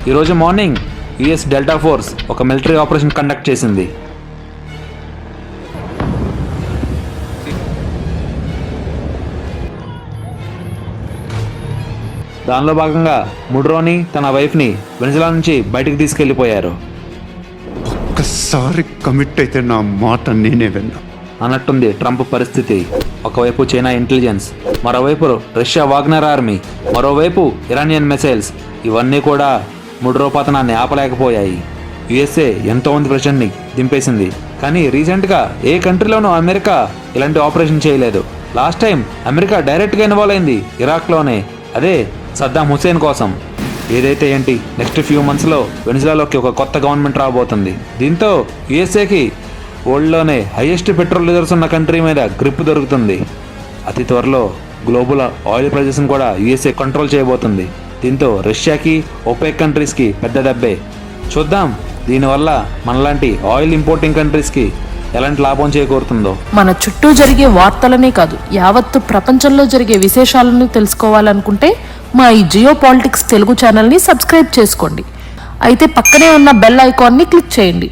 ఈరోజు morning US delta force ఒక military operation conduct చేసింది. దానిలో భాగంగా ముడ్రోని తన వైఫ్ని వెనిజులా నుంచి బయటికి తీసుకెళ్లిపోయారు. ఒక్కసారి కమిట్ అయితే నా మాట నేనే విన్నా అన్నట్టుంది ట్రంప్ పరిస్థితి. ఒకవైపు చైనా ఇంటెలిజెన్స్, మరోవైపు రష్యా వాగ్నర్ ఆర్మీ, మరోవైపు ఇరానియన్ మిసైల్స్, ఇవన్నీ కూడా ముడ్రో పతనాన్ని ఆపలేకపోయాయి. యుఎస్ఏ ఎంతో మంది ప్రెసిడెంట్ని దింపేసింది, కానీ రీసెంట్గా ఏ కంట్రీలోనూ అమెరికా ఇలాంటి ఆపరేషన్ చేయలేదు. లాస్ట్ టైం అమెరికా డైరెక్ట్గా ఇన్వాల్వ్ అయింది ఇరాక్లోనే, అదే సద్దాం హుస్సేన్ కోసం. ఏదైతే ఏంటి, నెక్స్ట్ ఫ్యూ మంత్స్లో వెనిజులాలోకి ఒక కొత్త గవర్నమెంట్ రాబోతుంది. దీంతో యుఎస్ఏకి వరల్డ్లోనే హైయెస్ట్ పెట్రోల్ రిజర్వ్స్ ఉన్న కంట్రీ మీద గ్రిప్ దొరుకుతుంది. అతి త్వరలో గ్లోబల్ ఆయిల్ ప్రైజెస్ని కూడా యుఎస్ఏ కంట్రోల్ చేయబోతుంది. దీంతో రష్యాకి, ఒపెక్ కంట్రీస్కి పెద్ద దెబ్బే. చూద్దాం దీనివల్ల మనలాంటి ఆయిల్ ఇంపోర్టింగ్ కంట్రీస్కి ఎలాంటి లాభం చేకూరుతుందో. మన చుట్టూ జరిగే వార్తలనే కాదు, యావత్తు ప్రపంచంలో జరిగే విశేషాలను తెలుసుకోవాలనుకుంటే మా ఈ జియో పాలిటిక్స్ తెలుగు ఛానల్ని సబ్స్క్రైబ్ చేసుకోండి. అయితే పక్కనే ఉన్న బెల్ ఐకాన్ని క్లిక్ చేయండి.